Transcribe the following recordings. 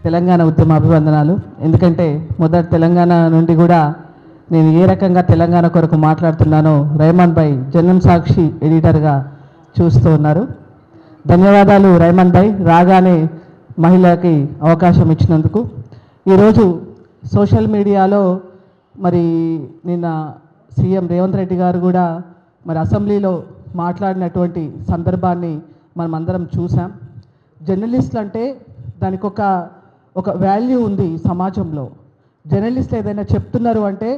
తెలంగాణ ఉద్యమ అభివందనాలు. ఎందుకంటే మొదటి తెలంగాణ నుండి కూడా నేను ఏ రకంగా తెలంగాణ కొరకు మాట్లాడుతున్నానో రైమాన్ భాయ్ జనం సాక్షి ఎడిటర్గా చూస్తూ ఉన్నారు. ధన్యవాదాలు రైమాన్ భాయ్, రాగానే మహిళకి అవకాశం ఇచ్చినందుకు. ఈరోజు సోషల్ మీడియాలో మరి నిన్న సీఎం రేవంత్ రెడ్డి గారు కూడా మరి అసెంబ్లీలో మాట్లాడినటువంటి సందర్భాన్ని మనం అందరం చూసాం. జర్నలిస్టులు అంటే దానికి ఒక వాల్యూ ఉంది సమాజంలో. జర్నలిస్టులు ఏదైనా చెప్తున్నారు అంటే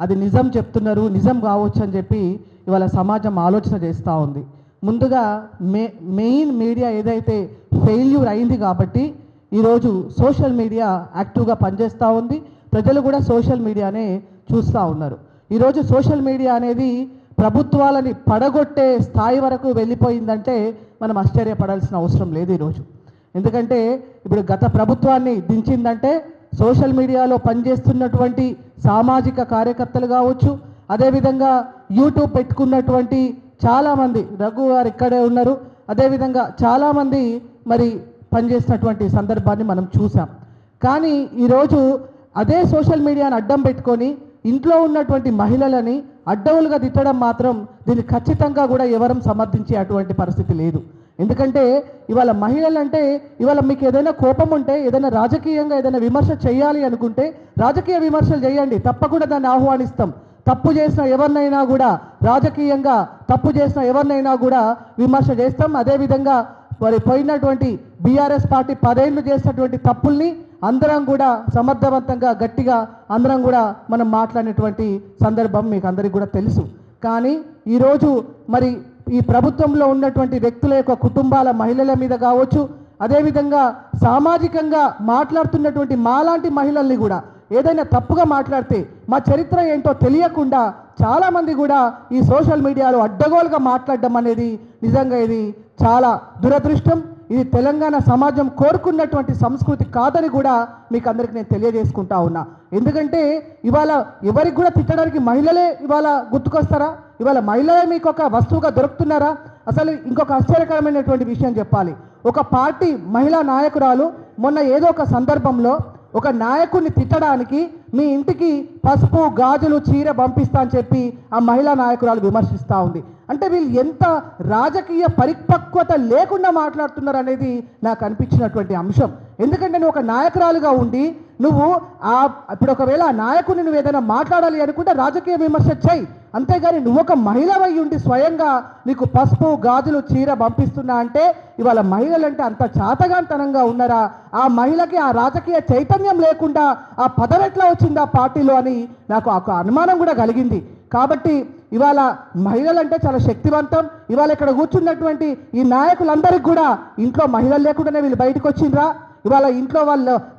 అది నిజం చెప్తున్నారు, నిజం కావచ్చు అని చెప్పి ఇవాళ సమాజం ఆలోచన చేస్తూ ఉంది. ముందుగా మెయిన్ మీడియా ఏదైతే ఫెయిల్యూర్ అయింది కాబట్టి ఈరోజు సోషల్ మీడియా యాక్టివ్గా పనిచేస్తూ ఉంది. ప్రజలు కూడా సోషల్ మీడియానే చూస్తూ ఉన్నారు. ఈరోజు సోషల్ మీడియా అనేది ప్రభుత్వాలని పడగొట్టే స్థాయి వరకు వెళ్ళిపోయిందంటే మనం ఆశ్చర్యపడాల్సిన అవసరం లేదు ఈరోజు. ఎందుకంటే ఇప్పుడు గత ప్రభుత్వాన్ని దించిందంటే సోషల్ మీడియాలో పనిచేస్తున్నటువంటి సామాజిక కార్యకర్తలు కావచ్చు, అదేవిధంగా యూట్యూబ్ పెట్టుకున్నటువంటి చాలామంది, రఘు గారు ఇక్కడే ఉన్నారు, అదేవిధంగా చాలామంది మరి పనిచేసినటువంటి సందర్భాన్ని మనం చూసాం. కానీ ఈరోజు అదే సోషల్ మీడియాని అడ్డం పెట్టుకొని ఇంట్లో ఉన్నటువంటి మహిళలని అడ్డవులుగా తిట్టడం మాత్రం దీన్ని ఖచ్చితంగా కూడా ఎవరం సమర్థించే అటువంటి పరిస్థితి లేదు. ఎందుకంటే ఇవాళ మహిళలంటే ఇవాళ మీకు ఏదైనా కోపం ఉంటే, ఏదైనా రాజకీయంగా ఏదైనా విమర్శ చేయాలి అనుకుంటే రాజకీయ విమర్శలు చేయండి, తప్పకుండా దాన్ని ఆహ్వానిస్తాం. తప్పు చేసిన ఎవరినైనా కూడా, రాజకీయంగా తప్పు చేసిన ఎవరినైనా కూడా విమర్శ చేస్తాం. అదేవిధంగా మరి పోయినటువంటి బీఆర్ఎస్ పార్టీ 10 ఏళ్ళు చేసినటువంటి తప్పుల్ని అందరం కూడా సమర్థవంతంగా గట్టిగా అందరం కూడా మనం మాట్లాడినటువంటి సందర్భం మీకు అందరికీ కూడా తెలుసు. కానీ ఈరోజు మరి ఈ ప్రభుత్వంలో ఉన్నటువంటి వ్యక్తుల యొక్క కుటుంబాల మహిళల మీద కావచ్చు, అదేవిధంగా సామాజికంగా మాట్లాడుతున్నటువంటి మాలాంటి మహిళల్ని కూడా ఏదైనా తప్పుగా మాట్లాడితే మా చరిత్ర ఏంటో తెలియకుండా చాలామంది కూడా ఈ సోషల్ మీడియాలో అడ్డగోలుగా మాట్లాడడం అనేది నిజంగా ఇది చాలా దురదృష్టం. ఇది తెలంగాణ సమాజం కోరుకున్నటువంటి సంస్కృతి కాదని కూడా మీకు అందరికీ నేను తెలియజేసుకుంటా ఉన్నా. ఎందుకంటే ఇవాళ ఎవరికి కూడా తిట్టడానికి మహిళలే ఇవాళ గుర్తుకొస్తారా? ఇవాళ మహిళలే మీకు ఒక వస్తువుగా దొరుకుతున్నారా? అసలు ఇంకొక ఆశ్చర్యకరమైనటువంటి విషయం చెప్పాలి. ఒక పార్టీ మహిళా నాయకురాలు మొన్న ఏదో ఒక సందర్భంలో ఒక నాయకుడిని తిట్టడానికి మీ ఇంటికి పసుపు గాజులు చీర పంపిస్తా అని చెప్పి ఆ మహిళా నాయకురాలు విమర్శిస్తూ ఉంది. అంటే వీళ్ళు ఎంత రాజకీయ పరిపక్వత లేకుండా మాట్లాడుతున్నారు అనేది నాకు అనిపించినటువంటి అంశం. ఎందుకంటే నువ్వు ఒక నాయకురాలుగా ఉండి నువ్వు ఇప్పుడు ఒకవేళ ఆ నాయకుడిని నువ్వు ఏదైనా మాట్లాడాలి అనుకుంటే రాజకీయ విమర్శ చేయి, అంతేగాని నువ్వు ఒక మహిళవై ఉండి స్వయంగా నీకు పసుపు గాజులు చీర పంపిస్తున్నా అంటే ఇవాళ మహిళలంటే అంత చాతగాంతనంగా ఉన్నారా? ఆ మహిళకి ఆ రాజకీయ చైతన్యం లేకుండా ఆ పదవెట్లా వచ్చింది ఆ పార్టీలో అని నాకు ఒక అనుమానం కూడా కలిగింది. కాబట్టి ఇవాళ మహిళలంటే చాలా శక్తివంతం. ఇవాళ ఇక్కడ కూర్చున్నటువంటి ఈ నాయకులందరికీ కూడా ఇంట్లో మహిళలు లేకుండానే వీళ్ళు బయటకు వచ్చిండ్రా? ఇవాళ ఇంట్లో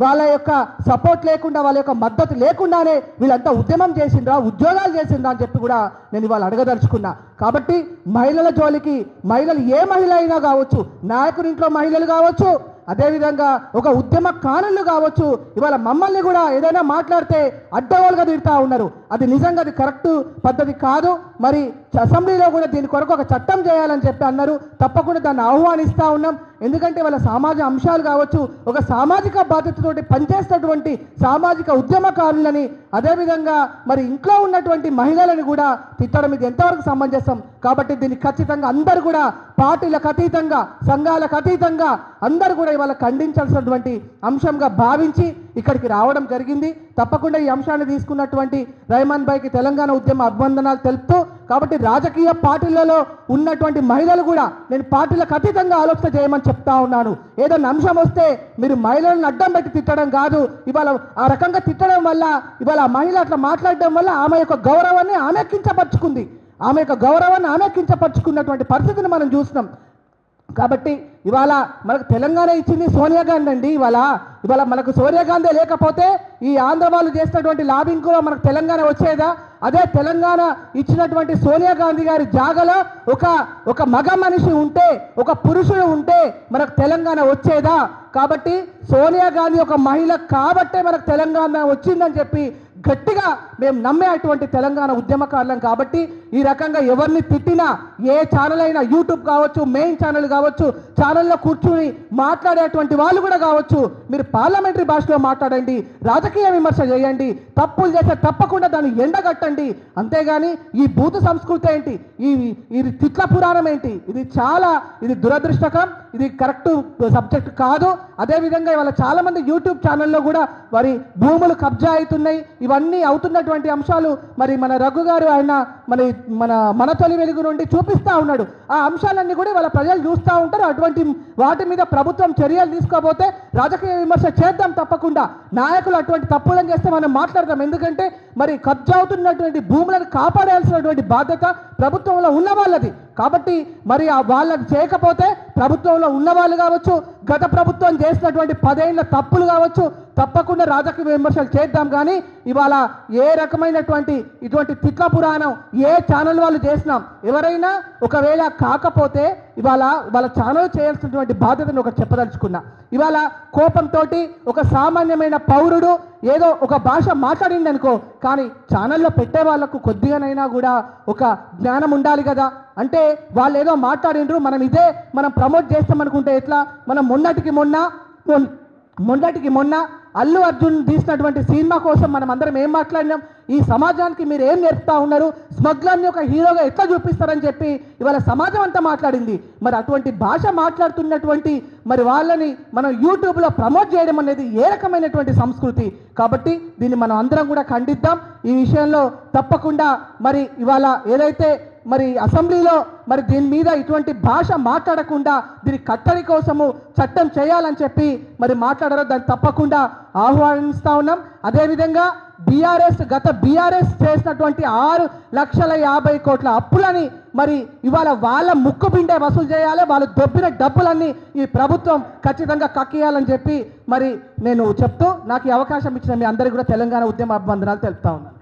వాళ్ళ యొక్క సపోర్ట్ లేకుండా, వాళ్ళ యొక్క మద్దతు లేకుండానే వీళ్ళంతా ఉద్యమం చేసిండ్రా, ఉద్యోగాలు చేసిండ్రా అని చెప్పి కూడా నేను ఇవాళ అడగదలుచుకున్నా. కాబట్టి మహిళల జోలికి మహిళలు ఏ మహిళ అయినా కావచ్చు, నాయకుని ఇంట్లో మహిళలు కావచ్చు, అదేవిధంగా ఒక ఉద్యమకారులు కావచ్చు, ఇవాళ మమ్మల్ని కూడా ఏదైనా మాట్లాడితే అడ్డగోలుగా తిడతా ఉన్నారు. అది నిజంగా అది కరెక్ట్ పద్ధతి కాదు. మరి అసెంబ్లీలో కూడా దీని కొరకు ఒక చట్టం చేయాలని చెప్పి అన్నారు. తప్పకుండా దాన్ని ఆహ్వానిస్తూ ఉన్నాం. ఎందుకంటే వాళ్ళ సమాజ అంశాలు కావచ్చు, ఒక సామాజిక బాధ్యతతోటి పనిచేస్తున్నటువంటి సామాజిక ఉద్యమకారులని, అదేవిధంగా మరి ఇంట్లో ఉన్నటువంటి మహిళలను కూడా తిట్టడం ఇది ఎంతవరకు సమంజసం? కాబట్టి దీన్ని ఖచ్చితంగా అందరూ కూడా పార్టీలకు అతీతంగా, సంఘాలకు అతీతంగా అందరూ కూడా ఇవాళ ఖండించాల్సినటువంటి అంశంగా భావించి ఇక్కడికి రావడం జరిగింది. తప్పకుండా ఈ అంశాన్ని తీసుకున్నటువంటి రైమాన్ భాయ్కి తెలంగాణ ఉద్యమ అభివందనాలు తెలుపుతూ, కాబట్టి రాజకీయ పార్టీలలో ఉన్నటువంటి మహిళలు కూడా నేను పార్టీలకు అతీతంగా ఆలోచన చేయమని చెప్తా ఉన్నాను. ఏదైనా అంశం వస్తే మీరు మహిళలను అడ్డం పెట్టి తిట్టడం కాదు. ఇవాళ ఆ రకంగా తిట్టడం వల్ల, ఇవాళ ఆ మహిళ అట్లా మాట్లాడడం వల్ల ఆమె యొక్క గౌరవాన్ని ఆమె కించపరుచుకుంది. ఆమె యొక్క గౌరవాన్ని ఆమె కించపరుచుకున్నటువంటి పరిస్థితిని మనం చూసినాం. కాబట్టి ఇవాళ మనకు తెలంగాణ ఇచ్చింది సోనియా గాంధీ అండి. ఇవాళ మనకు సోనియా గాంధీ లేకపోతే ఈ ఆంధ్ర వాళ్ళు చేసినటువంటి లాబింగ్ కూడా మనకు తెలంగాణ వచ్చేదా? అదే తెలంగాణ ఇచ్చినటువంటి సోనియా గాంధీ గారి జాగలో ఒక మగ మనిషి ఉంటే, ఒక పురుషుడు ఉంటే మనకు తెలంగాణ వచ్చేదా? కాబట్టి సోనియా గాంధీ ఒక మహిళ కాబట్టే మనకు తెలంగాణ వచ్చిందని చెప్పి గట్టిగా మేము నమ్మే అటువంటి తెలంగాణ ఉద్యమకారులం. కాబట్టి ఈ రకంగా ఎవరిని తిట్టినా, ఏ ఛానల్ అయినా, యూట్యూబ్ కావచ్చు, మెయిన్ ఛానల్ కావచ్చు, ఛానల్లో కూర్చుని మాట్లాడేటువంటి వాళ్ళు కూడా కావచ్చు, మీరు పార్లమెంటరీ భాషలో మాట్లాడండి, రాజకీయ విమర్శ చేయండి, తప్పులు చేస్తే తప్పకుండా దాన్ని ఎండగట్టండి. అంతేగాని ఈ బూతు సంస్కృతి ఏంటి, ఇది తిట్ల పురాణం ఏంటి, ఇది దురదృష్టకరం, ఇది కరెక్ట్ సబ్జెక్ట్ కాదు. అదేవిధంగా ఇవాళ చాలామంది యూట్యూబ్ ఛానల్లో కూడా మరి భూములు కబ్జా అవుతున్నాయి, ఇవన్నీ అవుతున్నటువంటి అంశాలు మరి మన రఘు గారు ఆయన మన తొలి వెలుగు నుండి చూపిస్తూ ఉన్నాడు. ఆ అంశాలన్నీ కూడా ఇవాళ ప్రజలు చూస్తూ ఉంటారు. అటువంటి వాటి మీద ప్రభుత్వం చర్యలు తీసుకోకపోతే రాజకీయ విమర్శ చేద్దాం తప్పకుండా. నాయకులు అటువంటి తప్పులను చేస్తే మనం మాట్లాడదాం. ఎందుకంటే మరి కబ్జా అవుతున్నటువంటి భూములను కాపాడాల్సినటువంటి బాధ్యత ప్రభుత్వంలో ఉన్న వాళ్ళది. కాబట్టి మరి వాళ్ళని చేయకపోతే ప్రభుత్వంలో ఉన్నవాళ్ళు కావచ్చు, గత ప్రభుత్వం చేసినటువంటి 10 ఏళ్ల తప్పులు కావచ్చు, తప్పకుండా రాజకీయ విమర్శలు చేద్దాం. కానీ ఇవాళ ఏ రకమైనటువంటి ఇటువంటి తిట్ల పురాణం ఏ ఛానల్ వాళ్ళు చేసినాం, ఎవరైనా ఒకవేళ కాకపోతే ఇవాళ ఛానల్ చేయాల్సినటువంటి బాధ్యతను ఒకటి చెప్పదలుచుకున్నా. ఇవాళ కోపంతో ఒక సామాన్యమైన పౌరుడు ఏదో ఒక భాష మాట్లాడింది అనుకో, కానీ ఛానల్లో పెట్టే వాళ్ళకు కొద్దిగానైనా కూడా ఒక జ్ఞానం ఉండాలి కదా. అంటే వాళ్ళు ఏదో మాట్లాడిండ్రు, మనం ప్రమోట్ చేస్తామనుకుంటే ఎట్లా? మనం మొన్నటికి మొన్న అల్లు అర్జున్ తీసినటువంటి సినిమా కోసం మనం అందరం ఏం మాట్లాడినాం, ఈ సమాజానికి మీరు ఏం నేర్పుతా ఉన్నారు, స్మగ్లర్ని ఒక హీరోగా ఎట్లా చూపిస్తారని చెప్పి ఇవాళ సమాజం అంతా మాట్లాడింది. మరి అటువంటి భాష మాట్లాడుతున్నటువంటి మరి వాళ్ళని మనం యూట్యూబ్లో ప్రమోట్ చేయడం అనేది ఏ రకమైనటువంటి సంస్కృతి? కాబట్టి దీన్ని మనం అందరం కూడా ఖండిద్దాం. ఈ విషయంలో తప్పకుండా మరి ఇవాళ ఏదైతే మరి అసెంబ్లీలో మరి దీని మీద ఇటువంటి భాష మాట్లాడకుండా దీని కట్టడి కోసము చట్టం చేయాలని చెప్పి మరి మాట్లాడారో దాన్ని తప్పకుండా ఆహ్వానిస్తూ ఉన్నాం. అదేవిధంగా గత బీఆర్ఎస్ చేసినటువంటి 6,50,00,000 కోట్ల అప్పులని మరి ఇవాళ వాళ్ళ ముక్కు పిండే వసూలు చేయాలి, వాళ్ళు దొబ్బిన డబ్బులన్నీ ఈ ప్రభుత్వం ఖచ్చితంగా కక్కియాలని చెప్పి మరి నేను చెప్తూ నాకు ఈ అవకాశం ఇచ్చిన మీ అందరికీ కూడా తెలంగాణ ఉద్యమ అభివందనాలు తెలుపుతా ఉన్నాను.